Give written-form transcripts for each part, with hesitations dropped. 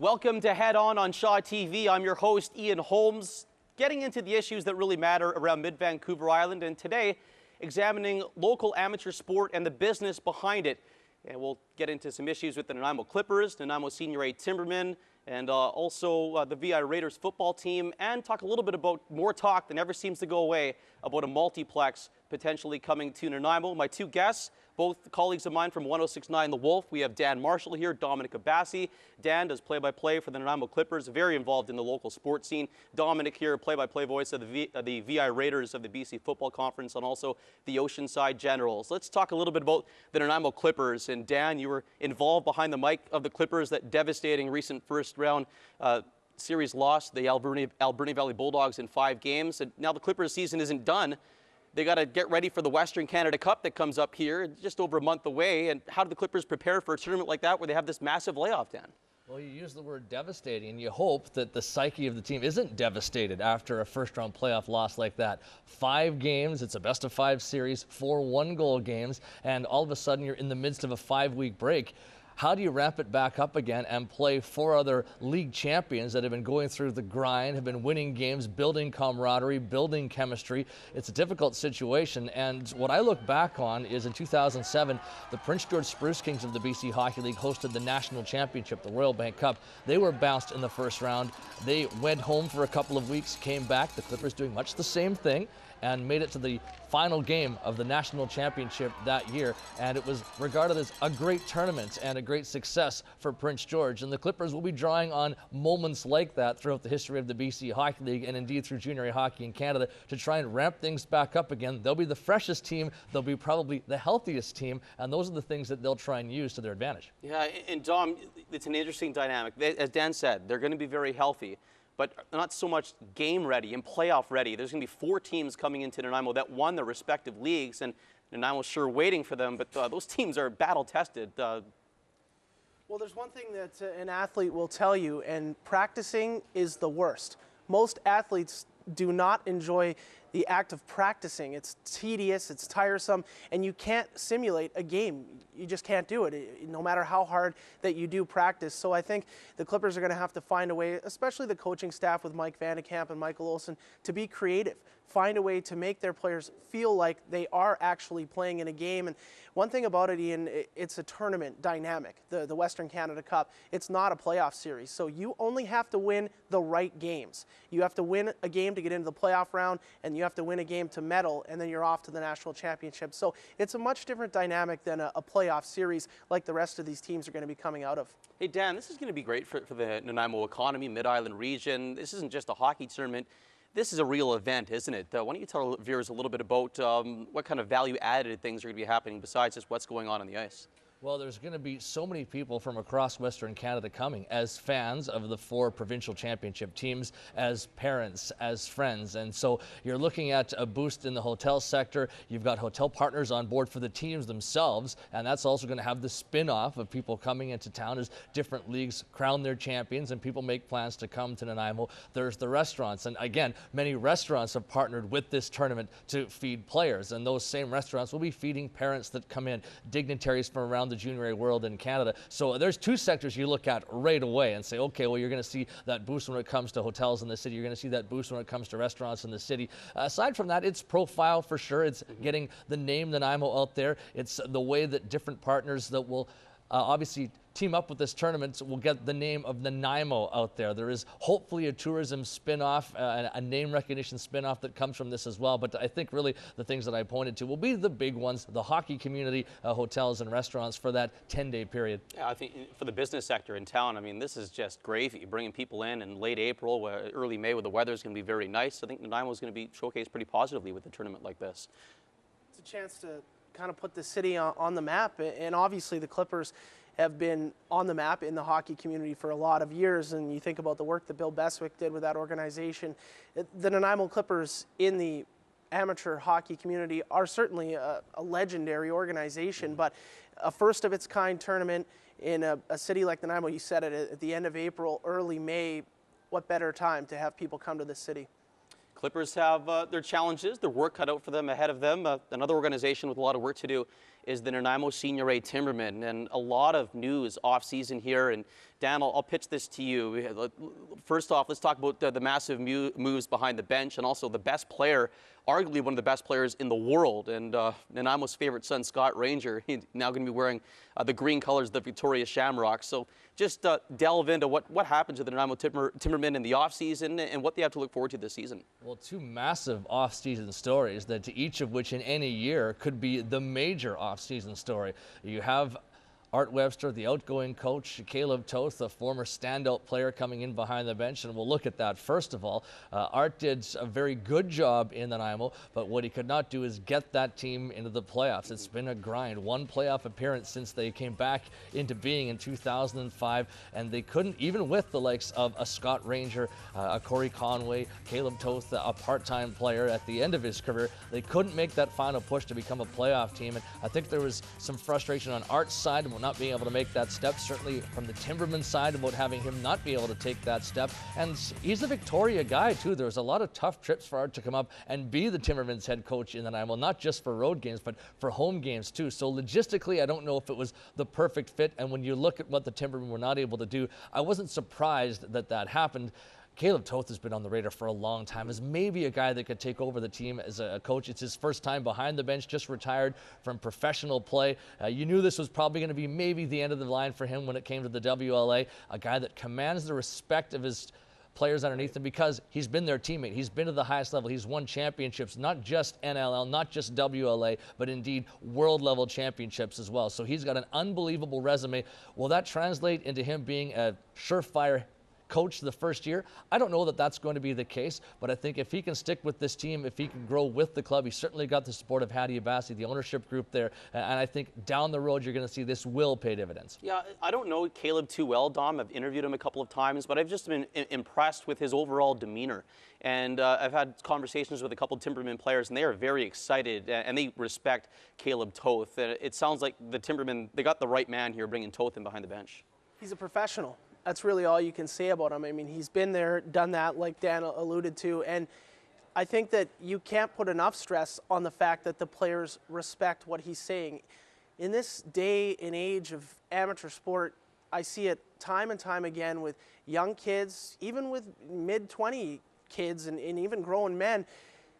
Welcome to Head On Shaw TV. I'm your host, Ian Holmes, getting into the issues that really matter around mid-Vancouver Island, and today examining local amateur sport and the business behind it. And we'll get into some issues with the Nanaimo Clippers, Nanaimo Senior A Timbermen, and also the V.I Raiders Football team, and talk a little bit about more talk that never seems to go away about a multiplex potentially coming to Nanaimo. My two guests, both colleagues of mine from 106.9 The Wolf. We have Dan Marshall here, Dominic Abassi. Dan does play-by-play for the Nanaimo Clippers, very involved in the local sports scene. Dominic here, play-by-play voice of the V.I Raiders of the BC Football Conference, and also the Oceanside Generals. Let's talk a little bit about the Nanaimo Clippers. And Dan, you were involved behind the mic of the Clippers, that devastating recent first-round series loss, the Alberni Valley Bulldogs in 5 games. And now the Clippers season isn't done. They got to get ready for the Western Canada Cup that comes up here just over a month away. And how do the Clippers prepare for a tournament like that where they have this massive layoff, Dan? Well, you use the word devastating, and you hope that the psyche of the team isn't devastated after a first-round playoff loss like that. 5 games, it's a best-of-5 series, 4 one-goal games, and all of a sudden you're in the midst of a 5-week break. How do you ramp it back up again and play 4 other league champions that have been going through the grind, have been winning games, building camaraderie, building chemistry? It's a difficult situation, and what I look back on is in 2007, the Prince George Spruce Kings of the BC Hockey League hosted the national championship, the Royal Bank Cup. They were bounced in the first round. They went home for a couple of weeks, came back. The Clippers doing much the same thing, and made it to the final game of the national championship that year. And it was regarded as a great tournament and a great success for Prince George. And the Clippers will be drawing on moments like that throughout the history of the BC Hockey League, and indeed through junior hockey in Canada, to try and ramp things back up again. They'll be the freshest team. They'll be probably the healthiest team. And those are the things that they'll try and use to their advantage. Yeah, and Dom, it's an interesting dynamic. As Dan said, they're going to be very healthy, but not so much game ready and playoff ready. There's going to be 4 teams coming into Nanaimo that won their respective leagues, and Nanaimo's sure waiting for them, but those teams are battle tested. Well, there's one thing that an athlete will tell you, and practicing is the worst. Most athletes do not enjoy the act of practicing. It's tedious, it's tiresome, and you can't simulate a game. You just can't do it, no matter how hard that you do practice. So I think the Clippers are going to have to find a way, especially the coaching staff with Mike Vandekamp and Michael Olsen, to be creative. Find a way to make their players feel like they are actually playing in a game. And one thing about it, Ian, it's a tournament dynamic, the Western Canada Cup. It's not a playoff series, so you only have to win the right games. You have to win a game to get into the playoff round, and you have to win a game to medal, and then you're off to the national championship. So it's a much different dynamic than a playoff series like the rest of these teams are going to be coming out of. Hey, Dan, this is going to be great for the Nanaimo economy, Mid-Island region. This isn't just a hockey tournament. This is a real event, isn't it? Why don't you tell viewers a little bit about what kind of value-added things are going to be happening besides just what's going on the ice? Well, there's going to be so many people from across Western Canada coming as fans of the 4 provincial championship teams, as parents, as friends. And so you're looking at a boost in the hotel sector. You've got hotel partners on board for the teams themselves, and that's also going to have the spin-off of people coming into town as different leagues crown their champions and people make plans to come to Nanaimo. There's the restaurants, and again, many restaurants have partnered with this tournament to feed players, and those same restaurants will be feeding parents that come in, dignitaries from around the junior A world in Canada. So there's 2 sectors you look at right away and say, okay, well, you're going to see that boost when it comes to hotels in the city. You're going to see that boost when it comes to restaurants in the city. Aside from that, it's profile for sure. It's getting the name Nanaimo out there. It's the way that different partners that will obviously team up with this tournament will get the name of Nanaimo out there. There is hopefully a tourism spin-off, a name recognition spin-off that comes from this as well. But I think really the things that I pointed to will be the big ones, the hockey community, hotels and restaurants for that 10-day period. Yeah, I think for the business sector in town, I mean, this is just gravy. Bringing people in late April, early May, where the weather's going to be very nice. I think Nanaimo is going to be showcased pretty positively with a tournament like this. It's a chance to kind of put the city on the map, and obviously the Clippers have been on the map in the hockey community for a lot of years, and you think about the work that Bill Beswick did with that organization. The Nanaimo Clippers in the amateur hockey community are certainly a legendary organization, but a first-of-its-kind tournament in a city like Nanaimo. You said it, at the end of April, early May. What better time to have people come to the city? Clippers have their challenges, their work cut out for them ahead of them. Another organization with a lot of work to do is the Nanaimo Senior A Timbermen, and a lot of news off-season here. And Dan, I'll pitch this to you. First off, let's talk about the massive moves behind the bench, and also the best player, arguably one of the best players in the world, and Nanaimo's favorite son, Scott Ranger, he's now going to be wearing the green colors of the Victoria Shamrocks. So just delve into what happened to the Nanaimo Timbermen in the offseason and what they have to look forward to this season. Well, two massive off-season stories, that to each of which in any year could be the major off-season story. You have Art Webster, the outgoing coach, Caleb Toth, a former standout player, coming in behind the bench, and we'll look at that. First of all, Art did a very good job in Nanaimo, but what he could not do is get that team into the playoffs. It's been a grind. One playoff appearance since they came back into being in 2005, and they couldn't, even with the likes of a Scott Ranger, a Corey Conway, Caleb Toth, a part-time player at the end of his career, they couldn't make that final push to become a playoff team. And I think there was some frustration on Art's side about not being able to make that step, certainly from the Timberman side about having him not be able to take that step. And he's a Victoria guy too. There was a lot of tough trips for Art to come up and be the Timberman's head coach in Nanaimo, not just for road games, but for home games too. So logistically, I don't know if it was the perfect fit. And when you look at what the Timbermen were not able to do, I wasn't surprised that that happened. Caleb Toth has been on the radar for a long time as maybe a guy that could take over the team as a coach. It's his first time behind the bench, just retired from professional play. You knew this was probably going to be maybe the end of the line for him when it came to the WLA, a guy that commands the respect of his players underneath him because he's been their teammate. He's been to the highest level. He's won championships, not just NLL, not just WLA, but indeed world level championships as well. So he's got an unbelievable resume. Will that translate into him being a surefire coach the first year? I don't know that that's going to be the case, but I think if he can stick with this team, if he can grow with the club, he's certainly got the support of Abassi, the ownership group there, and I think down the road you're going to see this will pay dividends. Yeah, I don't know Caleb too well, Dom. I've interviewed him a couple of times, but I've just been impressed with his overall demeanor. And I've had conversations with a couple of Timbermen players, and they are very excited, and they respect Caleb Toth. It sounds like the Timbermen, they got the right man here, bringing Toth in behind the bench. He's a professional. That's really all you can say about him. I mean, he's been there, done that, like Dan alluded to, and I think that you can't put enough stress on the fact that the players respect what he's saying. In this day and age of amateur sport, I see it time and time again with young kids, even with mid-20 kids and even grown men.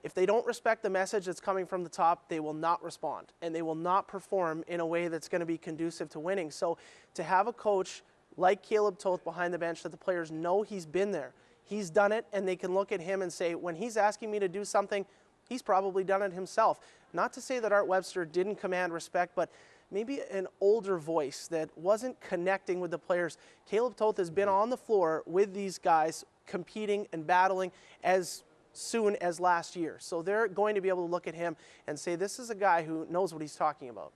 If they don't respect the message that's coming from the top, they will not respond, and they will not perform in a way that's going to be conducive to winning. So to have a coach like Caleb Toth behind the bench, that the players know he's been there, he's done it, and they can look at him and say, when he's asking me to do something, he's probably done it himself. Not to say that Art Webster didn't command respect, but maybe an older voice that wasn't connecting with the players. Caleb Toth has been on the floor with these guys, competing and battling as soon as last year. So they're going to be able to look at him and say, this is a guy who knows what he's talking about.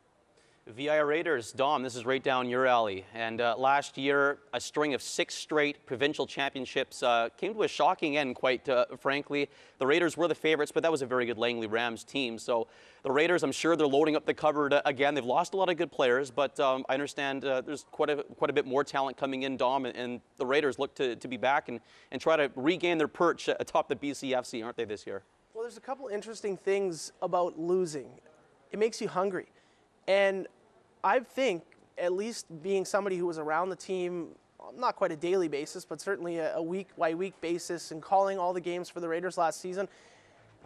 V.I Raiders, Dom, this is right down your alley. And last year, a string of 6 straight provincial championships came to a shocking end, quite frankly. The Raiders were the favorites, but that was a very good Langley Rams team. So the Raiders, I'm sure they're loading up the cupboard again. They've lost a lot of good players, but I understand there's quite a bit more talent coming in, Dom, and the Raiders look to be back and try to regain their perch atop the BCFC, aren't they, this year? Well, there's a couple interesting things about losing. It makes you hungry. And I think, at least being somebody who was around the team, not quite a daily basis, but certainly a week-by-week basis, and calling all the games for the Raiders last season,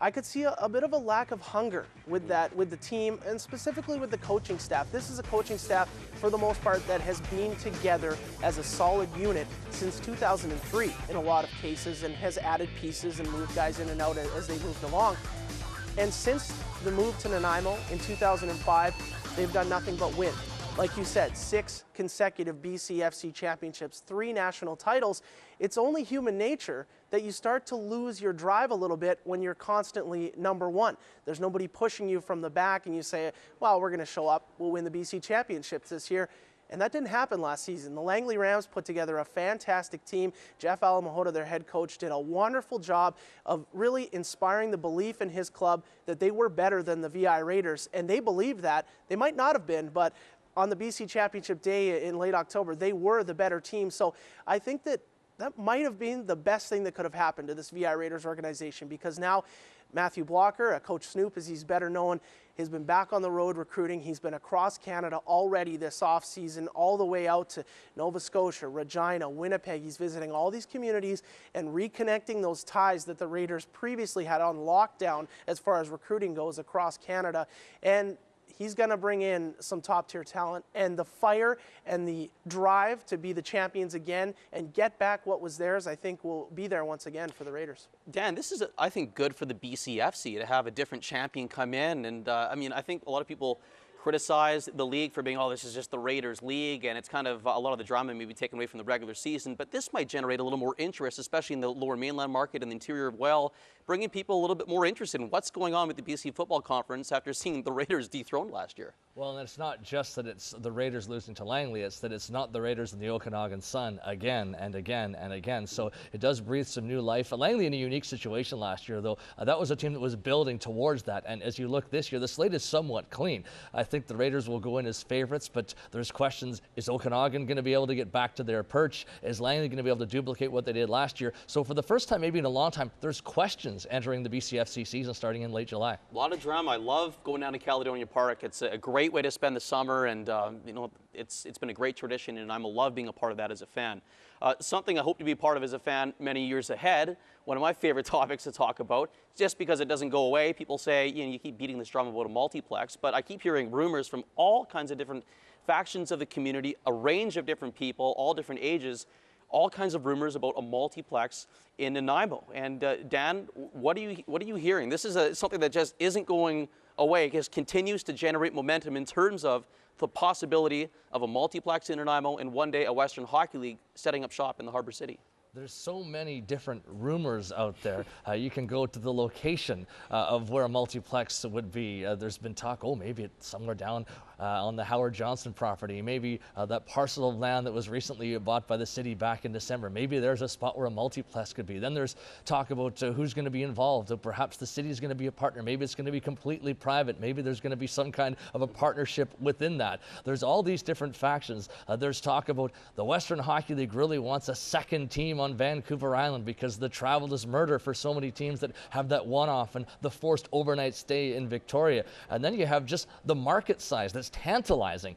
I could see a bit of a lack of hunger with the team, and specifically with the coaching staff. This is a coaching staff, for the most part, that has been together as a solid unit since 2003 in a lot of cases, and has added pieces and moved guys in and out as they moved along. And since the move to Nanaimo in 2005, they've done nothing but win. Like you said, 6 consecutive BCFC championships, 3 national titles. It's only human nature that you start to lose your drive a little bit when you're constantly number 1. There's nobody pushing you from the back and you say, well, we're going to show up, we'll win the BC championships this year. And that didn't happen last season. The Langley Rams put together a fantastic team. Jeff Alamahota, their head coach, did a wonderful job of really inspiring the belief in his club that they were better than the V.I Raiders. And they believed that. They might not have been, but on the BC Championship Day in late October, they were the better team. So I think that that might have been the best thing that could have happened to this V.I Raiders organization, because now Matthew Blocker, Coach Snoop as he's better known, has been back on the road recruiting. He's been across Canada already this offseason, all the way out to Nova Scotia, Regina, Winnipeg. He's visiting all these communities and reconnecting those ties that the Raiders previously had on lockdown as far as recruiting goes across Canada. And he's going to bring in some top-tier talent, and the fire and the drive to be the champions again and get back what was theirs, I think, will be there once again for the Raiders. Dan, this is, I think, good for the BCFC to have a different champion come in. And, I mean, I think a lot of people criticize the league for being, oh, this is just the Raiders league, and it's kind of a lot of the drama may be taken away from the regular season, but this might generate a little more interest, especially in the lower mainland market and the interior of Well, bringing people a little bit more interested in what's going on with the BC Football Conference after seeing the Raiders dethroned last year. Well, and it's not just that it's the Raiders losing to Langley, it's that it's not the Raiders and the Okanagan Sun again and again and again. So it does breathe some new life. Langley in a unique situation last year, though. That was a team that was building towards that. And as you look this year, the slate is somewhat clean. I think the Raiders will go in as favorites, but there's questions. Is Okanagan going to be able to get back to their perch? Is Langley going to be able to duplicate what they did last year? So for the first time, maybe in a long time, there's questions entering the BCFC season starting in late July. A lot of drama. I love going down to Caledonia Park. It's a great way to spend the summer, and you know, it's been a great tradition, and I love being a part of that as a fan. Something I hope to be part of as a fan many years ahead. One of my favorite topics to talk about, just because it doesn't go away. People say, you know, you keep beating this drum about a multiplex, but I keep hearing rumors from all kinds of different factions of the community, a range of different people, all different ages, all kinds of rumors about a multiplex in Nanaimo. And Dan, what are you hearing? This is something that just isn't going away. It just continues to generate momentum in terms of the possibility of a multiplex in Nanaimo and one day a Western Hockey League setting up shop in the Harbour City. There's so many different rumors out there. You can go to the location of where a multiplex would be. There's been talk, oh, maybe it's somewhere down on the Howard Johnson property. Maybe that parcel of land that was recently bought by the city back in December. Maybe there's a spot where a multiplex could be. Then there's talk about who's going to be involved. Perhaps the city is going to be a partner. Maybe it's going to be completely private. Maybe there's going to be some kind of a partnership within that. There's all these different factions. There's talk about the Western Hockey League really wants a second team on Vancouver Island because the travel is murder for so many teams that have that one-off and the forced overnight stay in Victoria. And then you have just the market size that's tantalizing.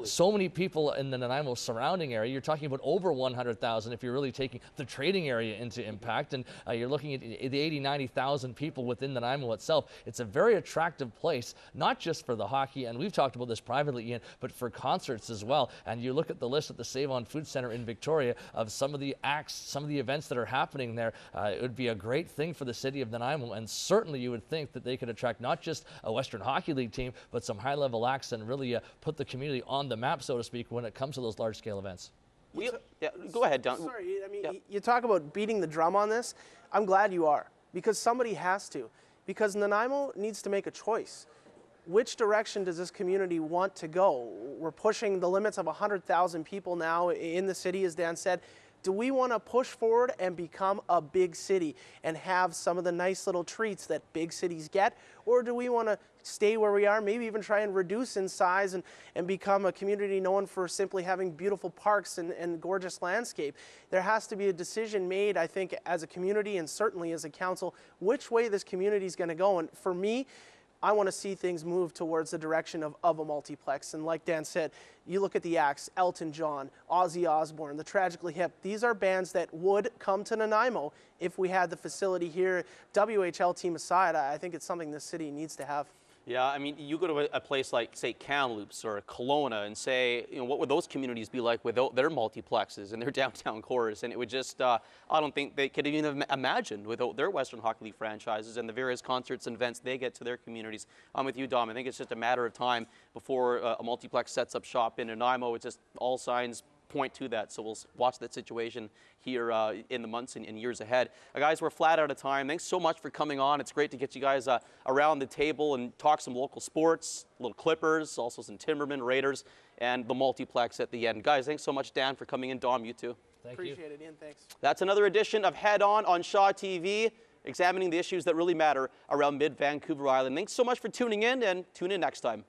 So many people in the Nanaimo surrounding area. You're talking about over 100,000 if you're really taking the trading area into impact, and you're looking at the 80, 90,000 people within Nanaimo itself. It's a very attractive place, not just for the hockey, and we've talked about this privately, Ian, but for concerts as well. And you look at the list at the Save On Food Center in Victoria of some of the acts, some of the events that are happening there. It would be a great thing for the city of Nanaimo, and certainly you would think that they could attract not just a Western Hockey League team, but some high-level acts and really put the community on the map, so to speak, when it comes to those large-scale events. Yeah, go ahead, Don. Sorry, I mean, you talk about beating the drum on this. I'm glad you are, because somebody has to. Because Nanaimo needs to make a choice. Which direction does this community want to go? We're pushing the limits of 100,000 people now in the city, as Dan said. Do we want to push forward and become a big city and have some of the nice little treats that big cities get? Or do we want to stay where we are, maybe even try and reduce in size and become a community known for simply having beautiful parks and gorgeous landscape? There has to be a decision made, I think, as a community and certainly as a council, which way this community is going to go. And for me, I want to see things move towards the direction of a multiplex. And like Dan said, you look at the acts, Elton John, Ozzy Osbourne, the Tragically Hip. These are bands that would come to Nanaimo if we had the facility here. WHL team aside, I think it's something this city needs to have. Yeah, I mean, you go to a place like, say, Kamloops or Kelowna and say, you know, what would those communities be like without their multiplexes and their downtown cores? And it would just, I don't think they could even have imagined without their Western Hockey League franchises and the various concerts and events they get to their communities. I'm with you, Dom. I think it's just a matter of time before a multiplex sets up shop in Nanaimo. It's just all signs point to that, so we'll watch that situation here in the months and years ahead. Guys, we're flat out of time. Thanks so much for coming on. It's great to get you guys around the table and talk some local sports, little Clippers, also some Timbermen, Raiders, and the multiplex at the end. Guys, thanks so much, Dan, for coming in. Dom, you too. Appreciate it, Ian. Thanks. That's another edition of Head On Shaw TV, examining the issues that really matter around mid-Vancouver Island. Thanks so much for tuning in, and tune in next time.